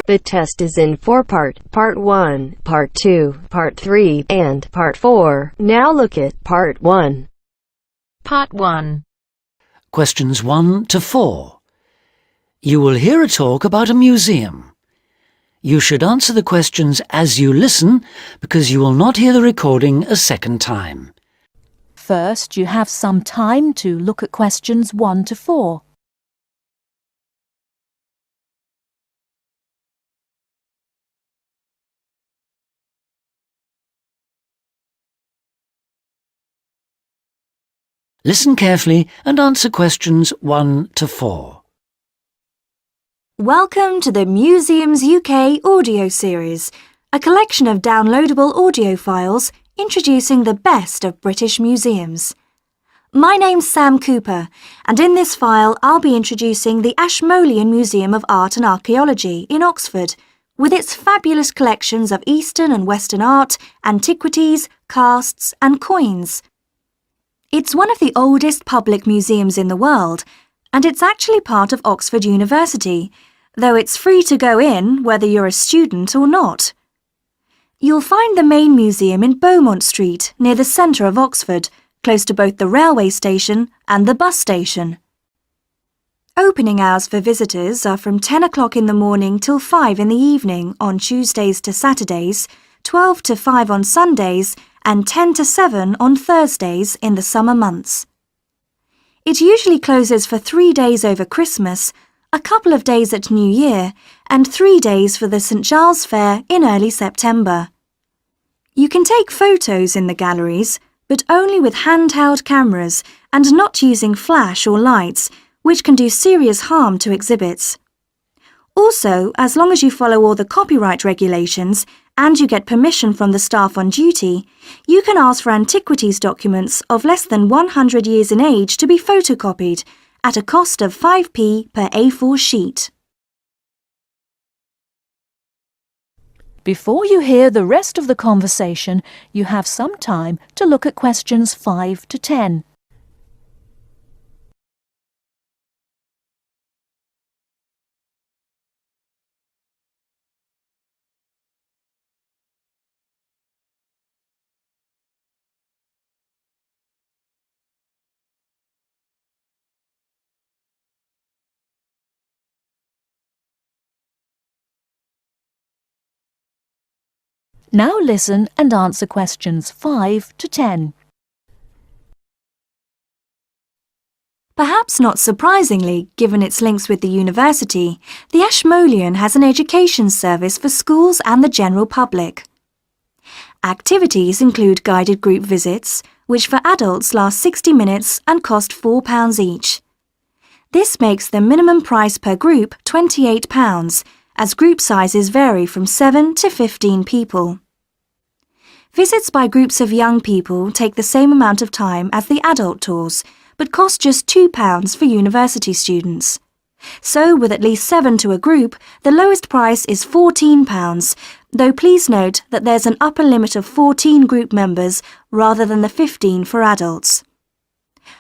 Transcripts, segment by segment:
The test is in 4 parts, Part 1, Part 2, Part 3, and Part 4. Now look at Part 1. Part 1. Questions 1 to 4. You will hear a talk about a museum. You should answer the questions as you listen because you will not hear the recording a second time. First, you have some time to look at questions 1 to 4. Listen carefully and answer questions 1 to 4. Welcome to the Museums UK audio series, a collection of downloadable audio files introducing the best of British museums. My name's Sam Cooper, and in this file I'll be introducing the Ashmolean Museum of Art and Archaeology in Oxford, with its fabulous collections of Eastern and Western art, antiquities, casts and coins. It's one of the oldest public museums in the world, and it's actually part of Oxford University, though it's free to go in whether you're a student or not. You'll find the main museum in Beaumont Street, near the centre of Oxford, close to both the railway station and the bus station. Opening hours for visitors are from 10 o'clock in the morning till 5 in the evening on Tuesdays to Saturdays, 12 to 5 on Sundays, and 10 to 7 on Thursdays in the summer months. It usually closes for 3 days over Christmas, a couple of days at New Year, and 3 days for the St Giles Fair in early September. You can take photos in the galleries, but only with handheld cameras and not using flash or lights, which can do serious harm to exhibits. Also, as long as you follow all the copyright regulations and you get permission from the staff on duty, you can ask for antiquities documents of less than 100 years in age to be photocopied at a cost of 5p per A4 sheet. Before you hear the rest of the conversation, you have some time to look at questions 5 to 10. Now listen and answer questions 5 to 10. Perhaps not surprisingly, given its links with the university, the Ashmolean has an education service for schools and the general public. Activities include guided group visits, which for adults last 60 minutes and cost £4 each. This makes the minimum price per group £28, as group sizes vary from 7 to 15 people. Visits by groups of young people take the same amount of time as the adult tours, but cost just £2 for university students. So, with at least 7 to a group, the lowest price is £14, though please note that there's an upper limit of 14 group members rather than the 15 for adults.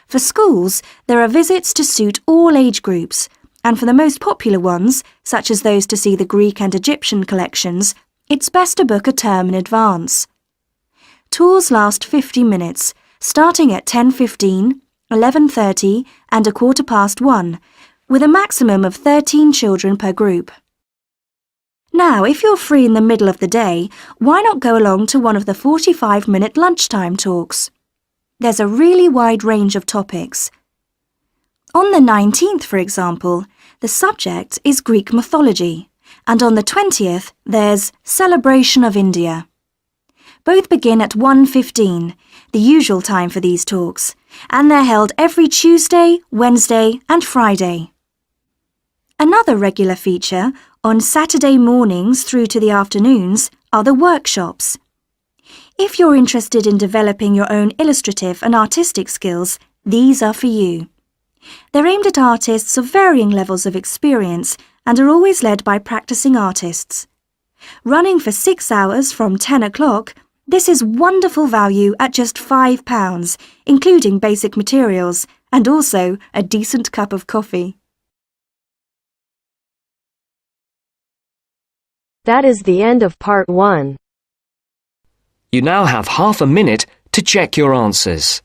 For schools, there are visits to suit all age groups, and for the most popular ones, such as those to see the Greek and Egyptian collections, it's best to book a term in advance. Tours last 50 minutes, starting at 10:15, 11:30 and 1:15, with a maximum of 13 children per group. Now, if you're free in the middle of the day, why not go along to one of the 45-minute lunchtime talks? There's a really wide range of topics. On the 19th, for example, the subject is Greek mythology, and on the 20th, there's Celebration of India. Both begin at 1:15, the usual time for these talks, and they're held every Tuesday, Wednesday and Friday. Another regular feature, on Saturday mornings through to the afternoons, are the workshops. If you're interested in developing your own illustrative and artistic skills, these are for you. They're aimed at artists of varying levels of experience and are always led by practicing artists. Running for 6 hours from 10 o'clock, this is wonderful value at just £5, including basic materials, and also a decent cup of coffee. That is the end of part 1. You now have half a minute to check your answers.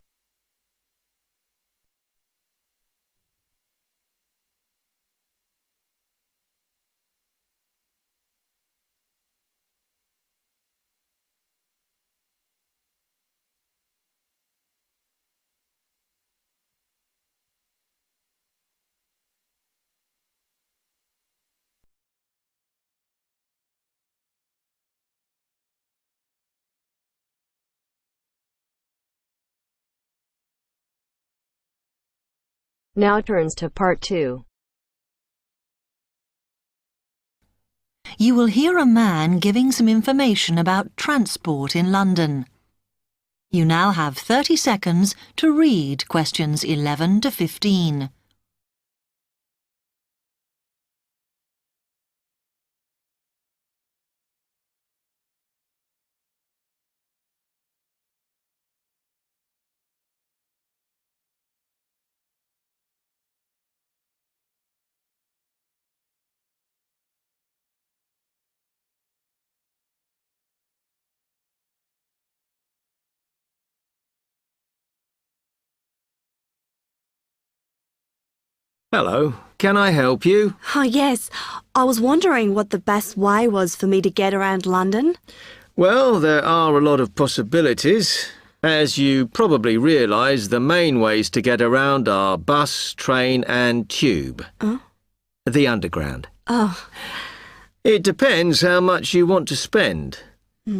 Now turns to part 2. You will hear a man giving some information about transport in London. You now have 30 seconds to read questions 11 to 15. Hello, can I help you? Oh, yes. I was wondering what the best way was for me to get around London. Well, there are a lot of possibilities. As you probably realise, the main ways to get around are bus, train and tube. Oh? The underground. Oh. It depends how much you want to spend.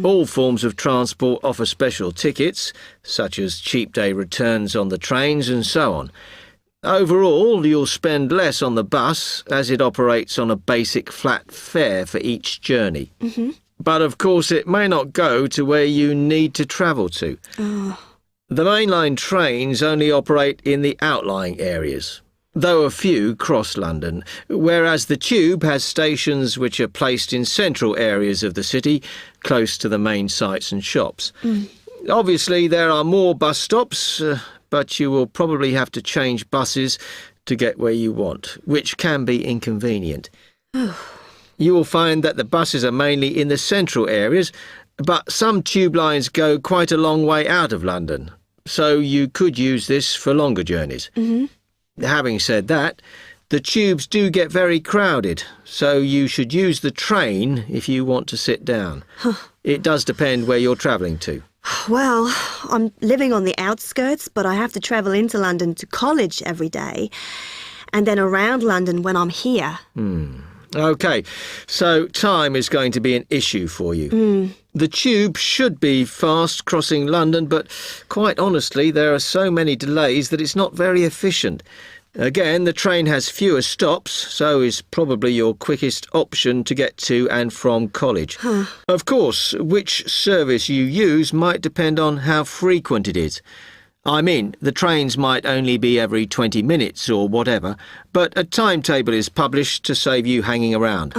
All forms of transport offer special tickets, such as cheap day returns on the trains and so on. Overall, you'll spend less on the bus as it operates on a basic flat fare for each journey. But of course it may not go to where you need to travel to. The mainline trains only operate in the outlying areas, though a few cross London, whereas the tube has stations which are placed in central areas of the city, close to the main sites and shops. Obviously there are more bus stops, but you will probably have to change buses to get where you want, which can be inconvenient. You will find that the buses are mainly in the central areas, but some tube lines go quite a long way out of London, so you could use this for longer journeys. Having said that, the tubes do get very crowded, so you should use the train if you want to sit down. It does depend where you're travelling to. Well, I'm living on the outskirts, but I have to travel into London to college every day, and then around London when I'm here. OK, so time is going to be an issue for you. The tube should be fast crossing London, but quite honestly, there are so many delays that it's not very efficient. Again, the train has fewer stops, so is probably your quickest option to get to and from college. Of course, which service you use might depend on how frequent it is. I mean, the trains might only be every 20 minutes or whatever, but a timetable is published to save you hanging around.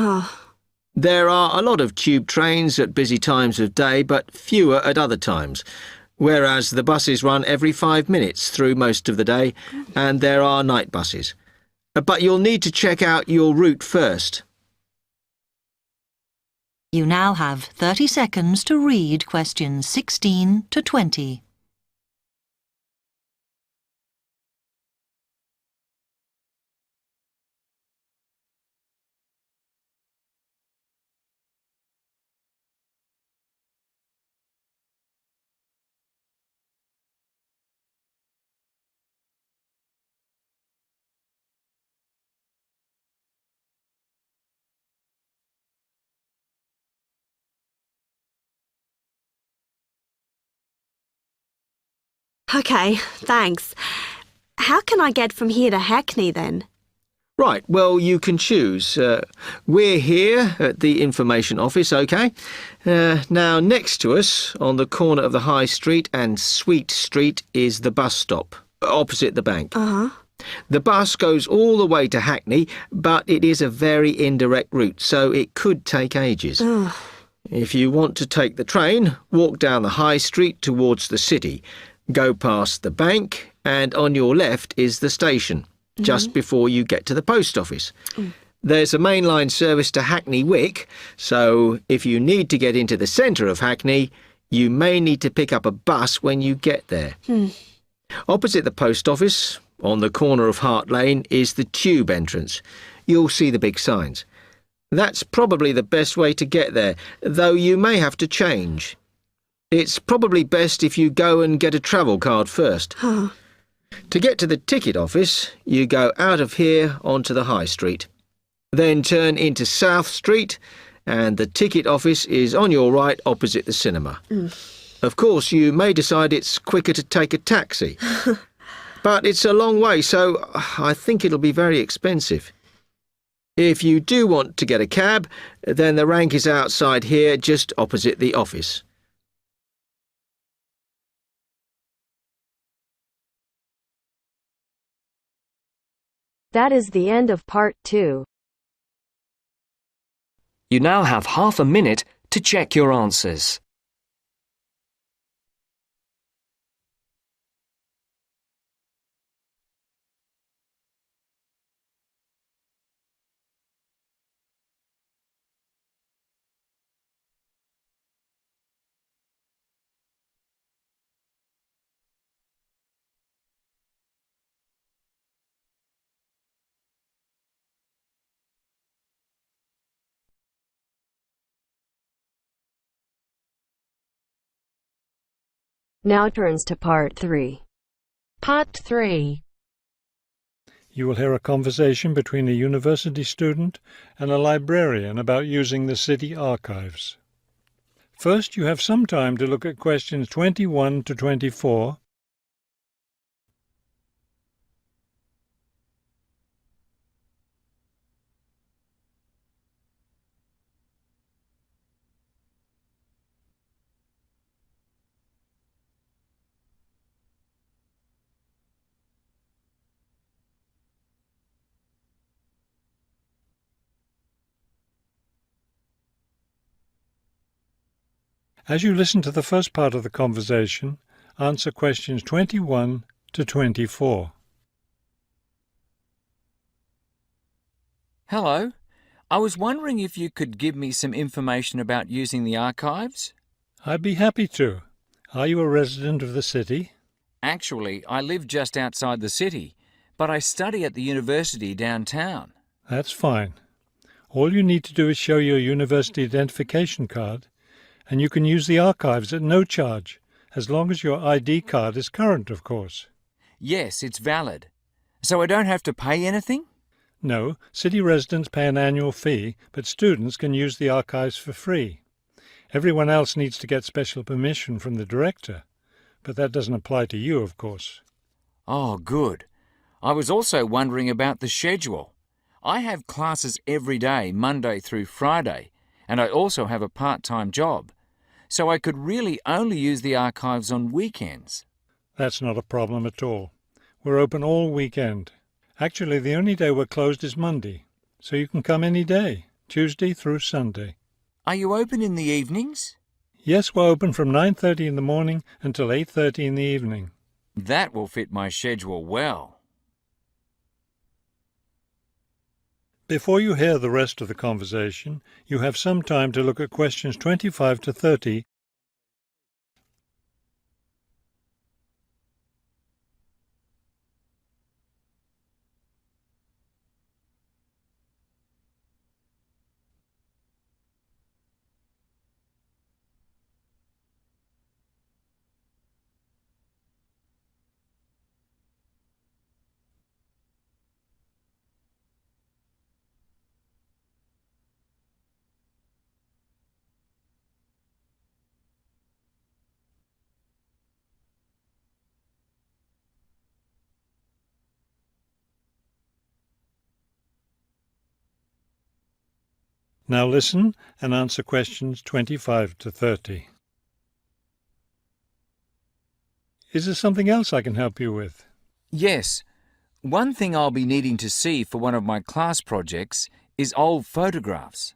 There are a lot of tube trains at busy times of day, but fewer at other times. Whereas the buses run every 5 minutes through most of the day, and there are night buses. But you'll need to check out your route first. You now have 30 seconds to read questions 16 to 20. OK, thanks. How can I get from here to Hackney then? Right, well, you can choose. We're here at the information office, OK? Now, next to us, on the corner of the High Street and Sweet Street, is the bus stop, opposite the bank. The bus goes all the way to Hackney, but it is a very indirect route, so it could take ages. If you want to take the train, walk down the High Street towards the city, go past the bank, and on your left is the station, just before you get to the post office. There's a mainline service to Hackney Wick, so if you need to get into the centre of Hackney, you may need to pick up a bus when you get there. Opposite the post office, on the corner of Hart Lane, is the tube entrance. You'll see the big signs. That's probably the best way to get there, though you may have to change. It's probably best if you go and get a travel card first. To get to the ticket office, you go out of here onto the High Street. Then turn into South Street, and the ticket office is on your right opposite the cinema. Of course, you may decide it's quicker to take a taxi. But it's a long way, so I think it'll be very expensive. If you do want to get a cab, then the rank is outside here, just opposite the office. That is the end of part 2. You now have half a minute to check your answers. Now turns to part 3. Part 3. You will hear a conversation between a university student and a librarian about using the city archives. First, you have some time to look at questions 21 to 24. As you listen to the first part of the conversation, answer questions 21 to 24. Hello. I was wondering if you could give me some information about using the archives? I'd be happy to. Are you a resident of the city? Actually, I live just outside the city, but I study at the university downtown. That's fine. All you need to do is show your university identification card, and you can use the archives at no charge, as long as your ID card is current, of course. Yes, it's valid. So I don't have to pay anything? No, city residents pay an annual fee, but students can use the archives for free. Everyone else needs to get special permission from the director, but that doesn't apply to you, of course. Oh, good. I was also wondering about the schedule. I have classes every day, Monday through Friday, and I also have a part-time job, so I could really only use the archives on weekends. That's not a problem at all. We're open all weekend. Actually, the only day we're closed is Monday, so you can come any day, Tuesday through Sunday. Are you open in the evenings? Yes, we're open from 9:30 in the morning until 8:30 in the evening. That will fit my schedule well. Before you hear the rest of the conversation, you have some time to look at questions 25 to 30. Now listen and answer questions 25 to 30. Is there something else I can help you with? Yes. One thing I'll be needing to see for one of my class projects is old photographs.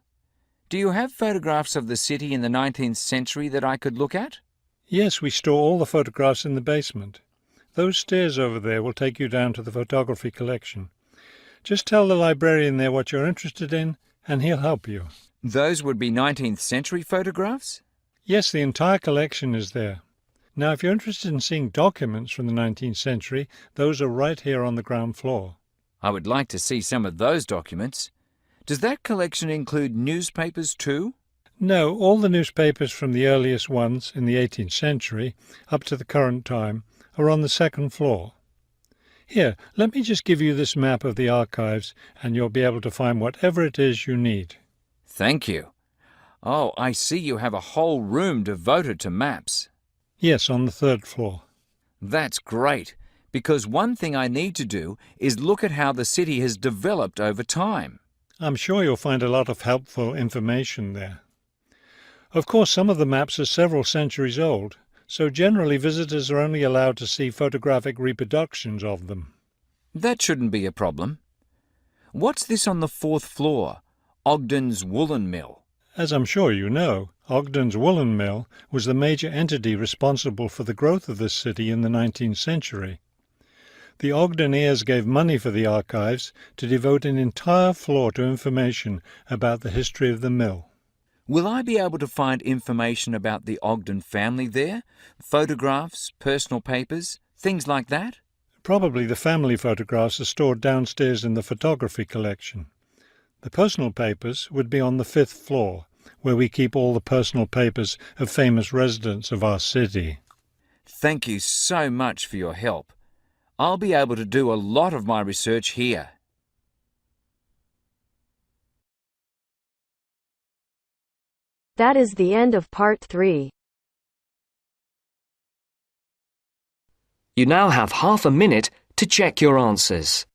Do you have photographs of the city in the 19th century that I could look at? Yes, we store all the photographs in the basement. Those stairs over there will take you down to the photography collection. Just tell the librarian there what you're interested in, and he'll help you. Those would be 19th century photographs? Yes, the entire collection is there. Now, if you're interested in seeing documents from the 19th century, those are right here on the ground floor. I would like to see some of those documents. Does that collection include newspapers too? No, all the newspapers from the earliest ones in the 18th century up to the current time are on the second floor. Here, let me just give you this map of the archives and you'll be able to find whatever it is you need. Thank you. Oh, I see you have a whole room devoted to maps. Yes, on the third floor. That's great, because one thing I need to do is look at how the city has developed over time. I'm sure you'll find a lot of helpful information there. Of course, some of the maps are several centuries old, so generally visitors are only allowed to see photographic reproductions of them. That shouldn't be a problem. What's this on the fourth floor? Ogden's woolen mill. As I'm sure you know, Ogden's woolen mill was the major entity responsible for the growth of this city in the 19th century. The Ogden heirs gave money for the archives to devote an entire floor to information about the history of the mill. Will I be able to find information about the Ogden family there? Photographs, personal papers, things like that? Probably the family photographs are stored downstairs in the photography collection. The personal papers would be on the fifth floor, where we keep all the personal papers of famous residents of our city. Thank you so much for your help. I'll be able to do a lot of my research here. That is the end of part 3. You now have half a minute to check your answers.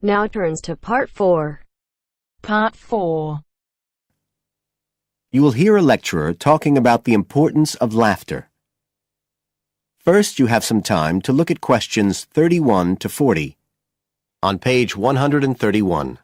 Now turns to part 4. Part 4. You will hear a lecturer talking about the importance of laughter. First, you have some time to look at questions 31 to 40 on page 131.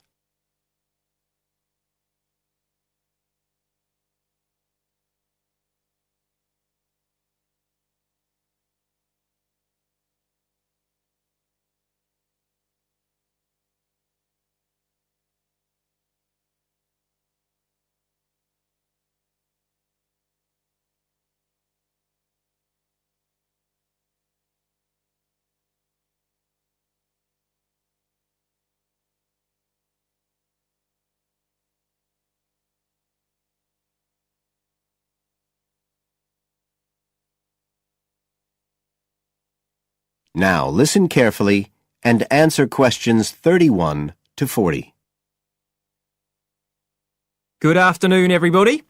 Now listen carefully and answer questions 31 to 40. Good afternoon, everybody.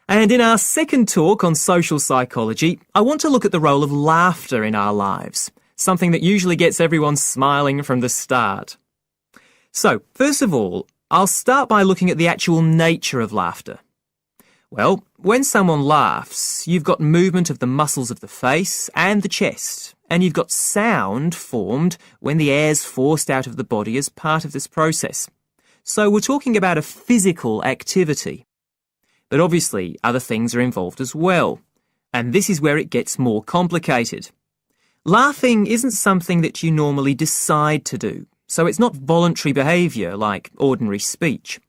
And in our second talk on social psychology, I want to look at the role of laughter in our lives, something that usually gets everyone smiling from the start. So, first of all, I'll start by looking at the actual nature of laughter. Well, when someone laughs, you've got movement of the muscles of the face and the chest, and you've got sound formed when the air's forced out of the body as part of this process. So we're talking about a physical activity. But obviously, other things are involved as well. And this is where it gets more complicated. Laughing isn't something that you normally decide to do, so it's not voluntary behaviour like ordinary speech.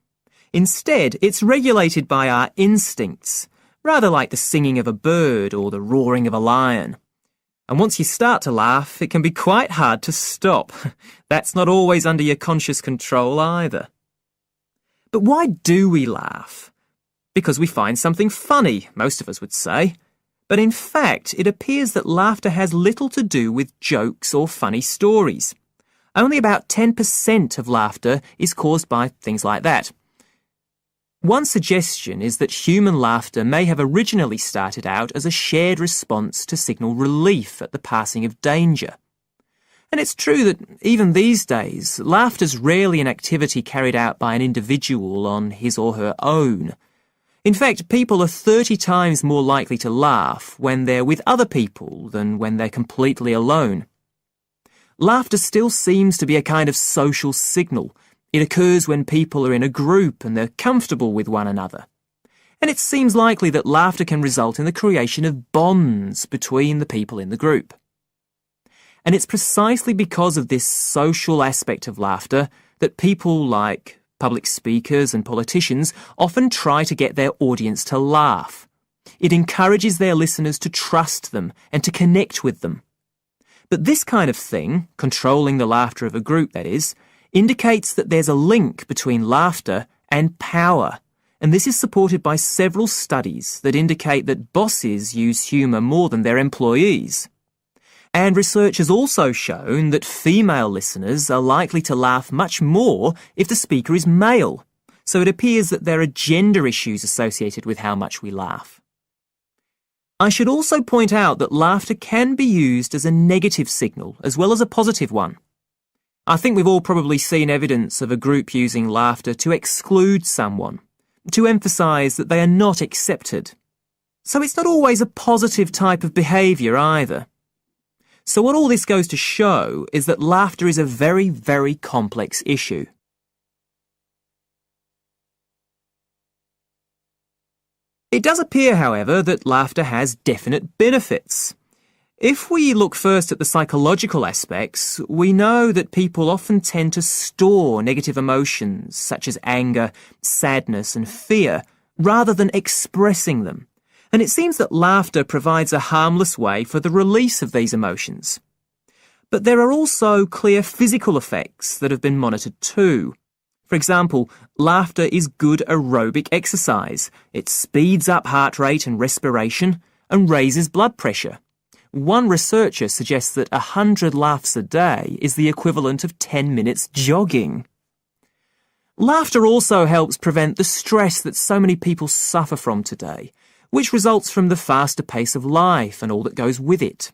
Instead, it's regulated by our instincts, rather like the singing of a bird or the roaring of a lion. And once you start to laugh, it can be quite hard to stop. That's not always under your conscious control either. But why do we laugh? Because we find something funny, most of us would say. But in fact, it appears that laughter has little to do with jokes or funny stories. Only about 10% of laughter is caused by things like that. One suggestion is that human laughter may have originally started out as a shared response to signal relief at the passing of danger. And it's true that even these days, laughter's rarely an activity carried out by an individual on his or her own. In fact, people are 30 times more likely to laugh when they're with other people than when they're completely alone. Laughter still seems to be a kind of social signal. It occurs when people are in a group and they're comfortable with one another. And it seems likely that laughter can result in the creation of bonds between the people in the group. And it's precisely because of this social aspect of laughter that people like public speakers and politicians often try to get their audience to laugh. It encourages their listeners to trust them and to connect with them. But this kind of thing, controlling the laughter of a group that is, indicates that there's a link between laughter and power, and this is supported by several studies that indicate that bosses use humour more than their employees. And research has also shown that female listeners are likely to laugh much more if the speaker is male, so it appears that there are gender issues associated with how much we laugh. I should also point out that laughter can be used as a negative signal as well as a positive one. I think we've all probably seen evidence of a group using laughter to exclude someone, to emphasise that they are not accepted. So it's not always a positive type of behaviour either. So what all this goes to show is that laughter is a very, very complex issue. It does appear, however, that laughter has definite benefits. If we look first at the psychological aspects, we know that people often tend to store negative emotions such as anger, sadness and fear, rather than expressing them. And it seems that laughter provides a harmless way for the release of these emotions. But there are also clear physical effects that have been monitored too. For example, laughter is good aerobic exercise. It speeds up heart rate and respiration and raises blood pressure. One researcher suggests that 100 laughs a day is the equivalent of 10 minutes jogging. Laughter also helps prevent the stress that so many people suffer from today, which results from the faster pace of life and all that goes with it.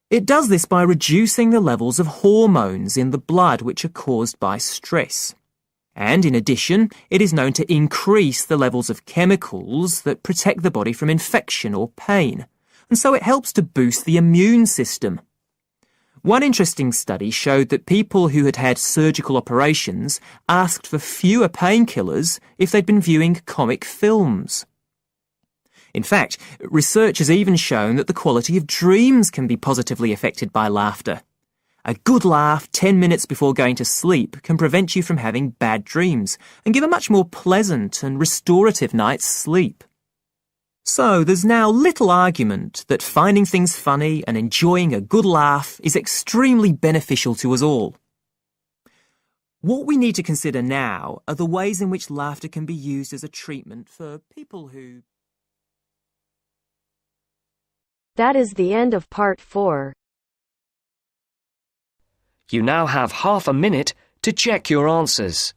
It does this by reducing the levels of hormones in the blood which are caused by stress. And in addition, it is known to increase the levels of chemicals that protect the body from infection or pain. And so it helps to boost the immune system. One interesting study showed that people who had had surgical operations asked for fewer painkillers if they'd been viewing comic films. In fact, research has even shown that the quality of dreams can be positively affected by laughter. A good laugh 10 minutes before going to sleep can prevent you from having bad dreams and give a much more pleasant and restorative night's sleep. So there's now little argument that finding things funny and enjoying a good laugh is extremely beneficial to us all. What we need to consider now are the ways in which laughter can be used as a treatment for people who... That is the end of part 4. You now have half a minute to check your answers.